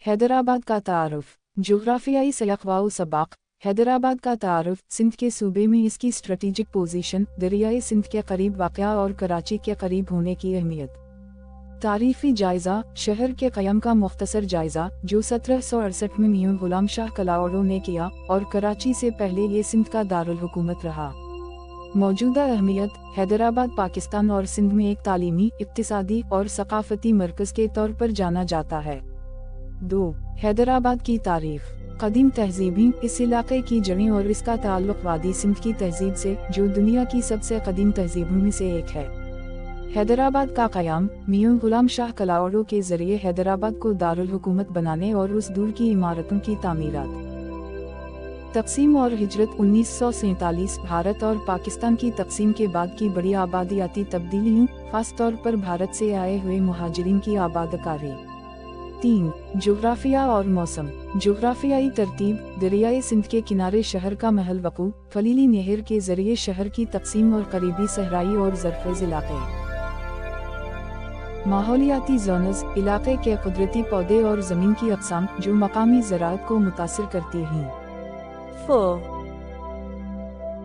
हैदराबाद का तारुफ। जोग्राफियाई सयाक़ सबाक़। हैदराबाद का तारुफ सिंध के सूबे में इसकी स्ट्रेटेजिक पोजीशन, दरियाए सिंध के करीब वाक़या और कराची के करीब होने की अहमियत। तारीफ़ी जायज़ा। शहर के क़याम का मुख्तसर जायज़ा, जो 1768 में मियां ग़ुलाम शाह कलाउरों ने किया और कराची से पहले ये सिंध का दारुल हुकूमत रहा। मौजूदा अहमियत। हैदराबाद पाकिस्तान और सिंध में एक तालीमी, इक़्तिसादी और सक़ाफ़ती मरकज़ के तौर पर जाना जाता है। 2. हैदराबाद की तारीख़। क़दीम तहज़ीबी। इस इलाक़े की जड़ें और इसका ताल्लुक़ वादी सिंध की तहज़ीब से, जो दुनिया की सबसे क़दीम तहज़ीबों में से एक है। हैदराबाद का क़याम मियां ग़ुलाम शाह कलाउरों के ज़रिए हैदराबाद को दारुल हुकूमत बनाने और उस दूर की इमारतों की तामीरात। तक़सीम और हिजरत। 1947 भारत और पाकिस्तान की तक़सीम के बाद की बड़ी आबादियाती तब्दीलियों, ख़ास तौर पर भारत से आए हुए मुहाजिरीन की आबादकारी। 3. जोग्राफिया और मौसम। जोग्राफियाई तरतीब। दरियाए सिंध के किनारे शहर का महल वक़ू, फलीली नहर के ज़रिए शहर की तक़सीम और करीबी सहराई और ज़रख़ेज़ इलाक़े। माहौलियाती ज़ोनज़। इलाक़े के कुदरती पौधे और ज़मीन की अक़साम, जो मकामी ज़राअत को मुतासिर करती हैं। 4.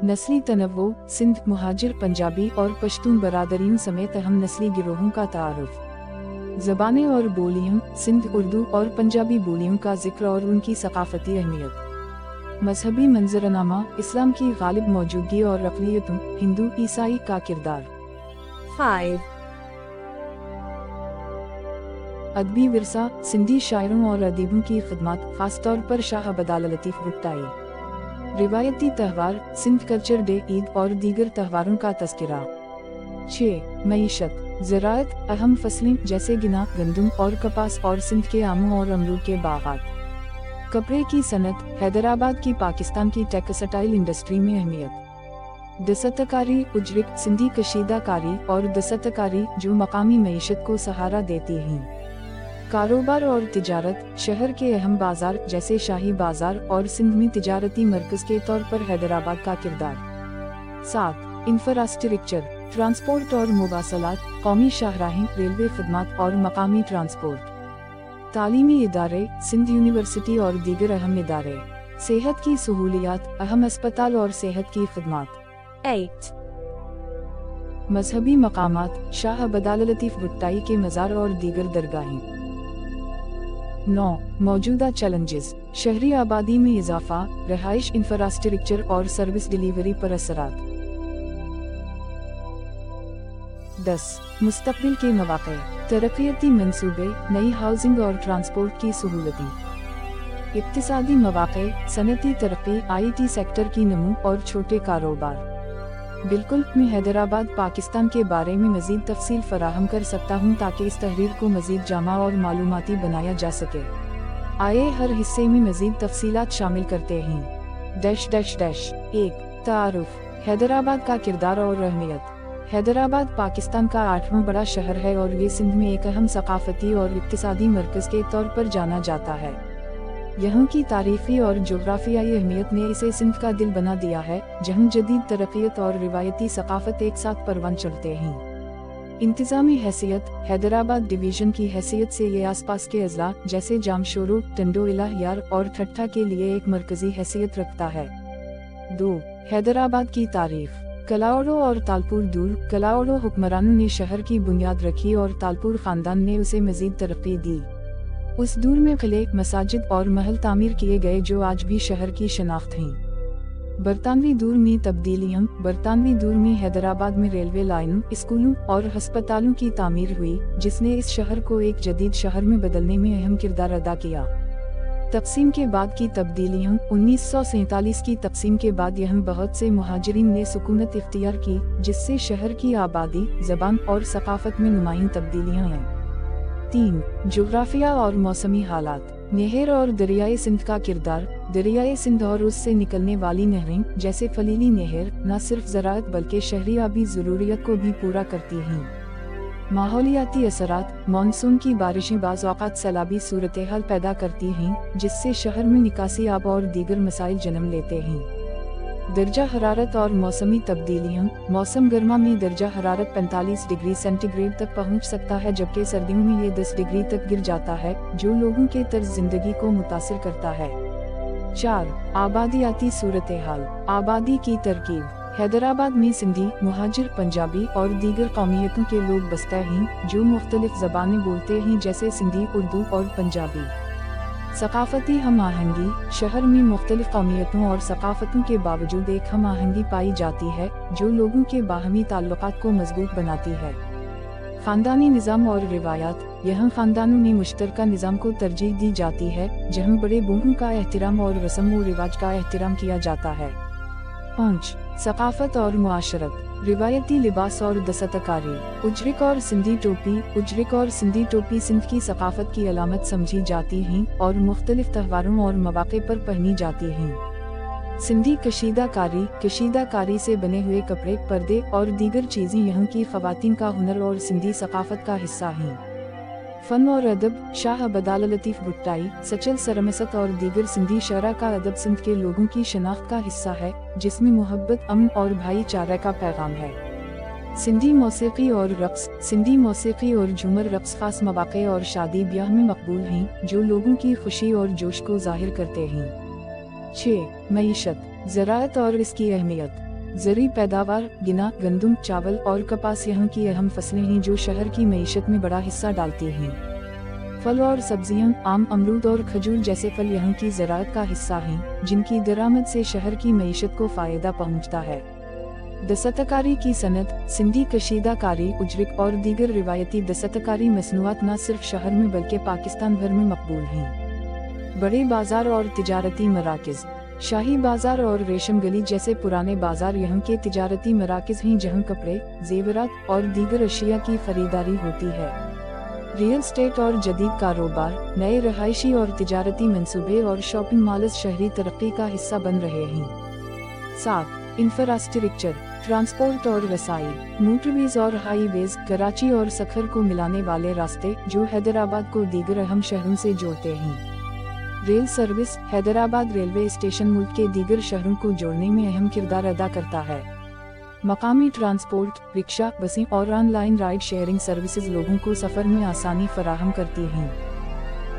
नस्ली तनव्वुर। सिंध मुहाजिर पंजाबी और पश्तून बरादरियों समेत अहम नस्ली गिरोहों का तारुफ। ज़बानें और बोलियाँ। सिंध उर्दू और पंजाबी बोलियों का ज़िक्र और उनकी सक़ाफ़ती अहमियत। मजहबी मंज़रनामा। इस्लाम की गालिब मौजूदगी और अक़लियतों, हिंदू ईसाई का किरदार। 5. अदबी विरसा। सिंधी शायरों और अदीबों की खिदमत, ख़ास तौर पर शाह अब्द लतीफ़ भुट्टाई। रिवायती त्यौहार। सिंध कल्चर डे, ईद और दीगर त्यौहारों का तज़किरा। 6. मईशत। ज़राअत। अहम फसलें जैसे गन्ना, गंदम और कपास और सिंध के आमों और अमरूद के बागात। कपड़े की सनत। हैदराबाद की पाकिस्तान की टेक्सटाइल इंडस्ट्री में अहमियत। दस्तकारी। उजरिक। सिंधी कशीदाकारी और दस्तकारी, जो मकामी मईशत को सहारा देती हैं। कारोबार और तिजारत। शहर के अहम बाजार जैसे शाही बाजार और सिंध में तिजारती मरकज़ के तौर पर हैदराबाद का किरदार। 7. इंफ्रास्ट्रक्चर। ट्रांसपोर्ट और मुवासलात। कौमी शाहराहें, रेलवे खिदमत और मकामी ट्रांसपोर्ट। तालीमी इदारे। सिंध यूनिवर्सिटी और दीगर अहम इदारे। सेहत की सहूलियात। अहम अस्पताल और सेहत की खिदमत। 8. मजहबी मकामात। शाह अब्द लतीफ़ भुट्टाई के मज़ार और दीगर दरगाहें। 9. मौजूदा चैलेंजेस। शहरी आबादी में इजाफा, रहाइश, इंफ्रास्ट्रक्चर और सर्विस डिलीवरी पर असरात। 10. मुस्तक़बिल के मौक़े। तरक्याती मंसूबे, नई हाउसिंग और ट्रांसपोर्ट की सहूलतें। इक़्तिसादी मौक़े, सनती तरक्की, IT सेक्टर की नमू और छोटे कारोबार। बिल्कुल, मैं हैदराबाद पाकिस्तान के बारे में मज़ीद तफ़सील फ़राहम कर सकता हूँ ताकि इस तहरीर को मज़ीद जामा और मालूमाती बनाया जा सके। आइए हर हिस्से में मज़ीद तफ़सीलात शामिल करते हैं। 1. तारुफ। हैदराबाद का किरदार और अहमियत। हैदराबाद पाकिस्तान का 8वां बड़ा शहर है और ये सिंध में एक अहम सक़ाफ़ती और इक़्तिसादी मरकज़ के तौर पर जाना जाता है। यहाँ की तारीख़ी और जोग्राफियाई अहमियत ने इसे सिंध का दिल बना दिया है, जहाँ जदीद तरक्कियत और रिवायती सक़ाफ़त एक साथ परवान चढ़ते हैं। इंतज़ामी हैसियत। हैदराबाद डिवीज़न की हैसियत से ये आसपास के अज़ला जैसे जामशोरो, टंडोइला, यार और ठट्ठा के लिए एक मरकज़ी हैसियत रखता है। 2. हैदराबाद की तारीख़। कलाउरों और तालपुर दूर। कलाउरों हुक्मरानों ने शहर की बुनियाद रखी और तालपुर ख़ानदान ने उसे मज़ीद तरक्की दी। उस दूर में किले, मसाजिद और महल तामीर किए गए जो आज भी शहर की शनाख्त हैं। बरतानवी दूर में तब्दीलियाँ। बरतानवी दूर में हैदराबाद में रेलवे लाइनों, स्कूलों और हस्पतालों की तामीर हुई, जिसने इस शहर को एक जदीद शहर में बदलने में अहम किरदार अदा किया। तक़सीम के बाद की तब्दीलियाँ। 1947 की तक़सीम के बाद यहाँ बहुत से मुहाजिरीन ने सुकूनत इख्तियार की, जिससे शहर की आबादी, ज़बान और सक़ाफ़त में नुमायाँ तब्दीलियाँ हैं। 3. जोग्राफिया और मौसमी हालात। नहर और दरियाए सिंध का किरदार। दरियाए सिंध और उससे निकलने वाली नहरें जैसे फलीली नहर न सिर्फ ज़राअत बल्कि शहरी आबी ज़रूरियत को भी पूरा करती हैं। माहौलियाती असरात। मानसून की बारिशें बाज़ औक़ात सैलाबी सूरत हाल पैदा करती हैं, जिससे शहर में निकासी आब और दीगर मसाइल जन्म लेते हैं। दर्जा हरारत और मौसमी तब्दीलियाँ। मौसम गर्मा में दर्जा हरारत 45 डिग्री सेंटीग्रेड तक पहुंच सकता है, जबकि सर्दियों में ये 10 डिग्री तक गिर जाता है, जो लोगों के तर्ज जिंदगी को मुतासिर करता है। 4. आबादियाती सूरत हाल। आबादी की तरकीब। हैदराबाद में सिंधी, मुहाजिर, पंजाबी और दीगर कौमियतों के लोग बसते हैं, जो मुख्तलिफ ज़बानें बोलते हैं, जैसे सिंधी, उर्दू और पंजाबी। सकाफती हम आहंगी। शहर में मुख्तलिफ कौमियतों और सकाफतों के बावजूद एक हम आहंगी पाई जाती है, जो लोगों के बाहमी ताल्लुकात को मजबूत बनाती है। खानदानी निज़ाम और रिवायात। यहाँ खानदानों में मुश्तरका निज़ाम को तरजीह दी जाती है, जहाँ बड़े बूढ़ों का एहतराम और रस्म व रिवाज का एहतराम किया जाता है। 5. सकाफत और मुआशरत। रिवायती लिबास और दस्तकारी। उजरिक और सिंधी टोपी। उजरिक और सिंधी टोपी सिंध की सकाफत की अलामत समझी जाती हैं और मुख्तलिफ त्योहारों और मौक़े पर पहनी जाती हैं। सिंधी कशीदाकारी। कशीदाकारी से बने हुए कपड़े, पर्दे और दीगर चीज़ें यहाँ की ख़वातीन का हुनर और सिंधी सकाफत का हिस्सा हैं। फ़न और अदब। शाह अब्दाल लतीफ़ भुट्टाई, सचल सरमसत और दीगर सिंधी शरा का अदब सिंध के लोगों की शनाख्त का हिस्सा है, जिसमें मोहब्बत, अमन और भाईचारे का पैगाम है। सिंधी मौसीकी और रक़्स। सिंधी मौसीकी और झूमर रक़्स ख़ास मौक़े और शादी ब्याह में मकबूल हैं, जो लोगों की खुशी और जोश को ज़ाहिर करते हैं। 6. मईशत। ज़राअत और इसकी अहमियत। ज़री पैदावार, गिना, गंदम, चावल और कपास यहाँ की अहम फसलें हैं, जो शहर की मईशत में बड़ा हिस्सा डालती हैं। फल और सब्जियाँ। आम, अमरूद और खजूर जैसे फल यहाँ की ज़राअत का हिस्सा हैं, जिनकी दरामद से शहर की मईशत को फ़ायदा पहुँचता है। दस्तकारी की सनत। सिंधी कशीदाकारी, उजरिक और दीगर रिवायती दस्तकारी मसनूआत न सिर्फ शहर में बल्कि पाकिस्तान भर में मकबूल हैं। बड़े बाजार और तिजारती मराकज़। शाही बाजार और रेशम गली जैसे पुराने बाजार यहाँ के तिजारती मराकज़ हैं, जहाँ कपड़े, जेवरात और दीगर अशिया की खरीदारी होती है। रियल स्टेट और जदीद कारोबार। नए रहायशी और तिजारती मंसूबे और शॉपिंग मॉल्स शहरी तरक्की का हिस्सा बन रहे हैं। 7. इंफ्रास्ट्रक्चर। ट्रांसपोर्ट और रसाई। मोटरवेज और हाईवेज। कराची और सखर को मिलाने वाले रास्ते, जो हैदराबाद को दीगर अहम शहरों से जोड़ते हैं। Rail service. Hyderabad railway station मुल्क के दीगर शहरों को जोड़ने में अहम किरदार अदा करता है। मकामी ट्रांसपोर्ट। रिक्शा, बसें और ऑनलाइन राइड शेयरिंग सर्विसेज लोगों को सफ़र में आसानी फराहम करती हैं।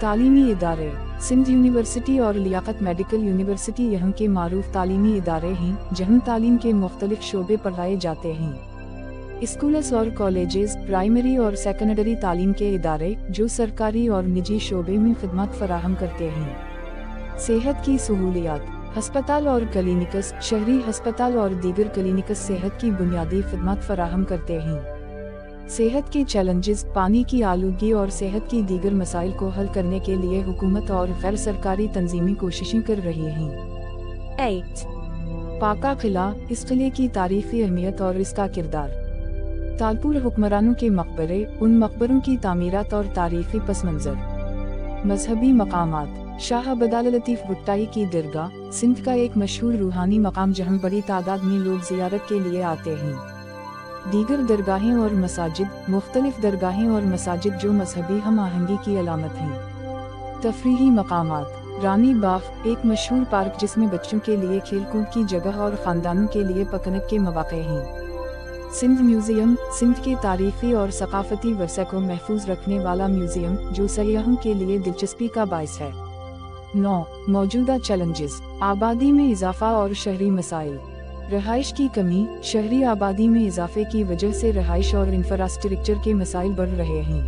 तालीमी इदारे। सिंध यूनिवर्सिटी और लियाकत मेडिकल यूनिवर्सिटी यहाँ के मारूफ तालीमी इदारे हैं, जहाँ तालीम के मुख्तलिफ शोबे पढ़ाए जाते हैं। स्कूल्स और कॉलेजेस। प्राइमरी और सेकेंडरी तालीम के इदारे, जो सरकारी और निजी शोबे में खिदमत फराहम करते हैं। सेहत की सहूलियात। हस्पताल और क्लिनिक्स। शहरी हस्पताल और दीगर क्लिनिक्स सेहत की बुनियादी खिदमत फराहम करते हैं। सेहत के चैलेंजेस। पानी की आलूगी और सेहत की दीगर मसाइल को हल करने के लिए हुकूमत और गैर सरकारी तंजीमें कोशिशें कर रही हैं। 8. पाका किला। इस किले की तारीखी अहमियत और इसका किरदार। तालपुर हुक्मरानों के मकबरे, उन मकबरों की तामीरात और तारीखी पस मंजर। मजहबी मकामात। शाह अब्दाल लतीफ़ भुट्टाई की दरगाह, सिंध का एक मशहूर रूहानी मकाम, जहाँ बड़ी तादाद में लोग ज़ियारत के लिए आते हैं। दीगर दरगाहें और मसाजिद। मुख्तलिफ दरगाहें और मसाजिद जो मजहबी हम आहंगी की अलामत हैं। तफरीही मकामात। रानी बाग, एक मशहूर पार्क जिसमें बच्चों के लिए खेलकूद की जगह और ख़ानदानों के लिए पिकनिक के मौक़े हैं। सिंध म्यूजियम। सिंध के तारीखी और सकाफती वर्से को महफूज रखने वाला म्यूजियम, जो सयाहों के लिए दिलचस्पी का बाइस है। 9. मौजूदा चैलेंजेस। आबादी में इजाफा और शहरी मसाइल। रहाइश की कमी। शहरी आबादी में इजाफे की वजह से रहाइश और इंफ्रास्ट्रक्चर के मसाइल बढ़ रहे हैं।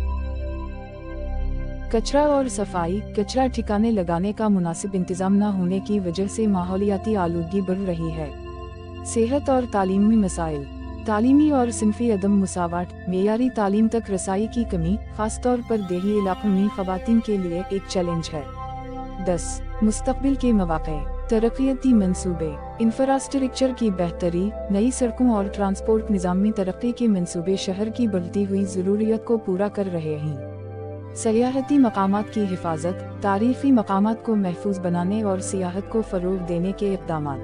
कचरा और सफाई। कचरा ठिकाने लगाने का मुनासिब इंतजाम न होने की वजह से माहौलियाती आलूगी बढ़ रही है। सेहत और तालीम में मसाइल। तालीमी और सिंफी अदम मुसावाट। मेयारी तालीम तक रसाई की कमी, खासतौर पर देही इलाकों में ख़वातीन के लिए एक चैलेंज है। 10. मुस्तक़बिल के मौक़े। तरक्याती मंसूबे। इंफ्रास्ट्रक्चर की बेहतरी। नई सड़कों और ट्रांसपोर्ट निज़ाम में तरक्की के मंसूबे शहर की बढ़ती हुई ज़रूरियत को पूरा कर रहे हैं। सयाहती मकामात की हिफाजत। तारीख़ी मकामात को महफूज बनाने और सियाहत को फ़रोग़ देने के इक़दामात।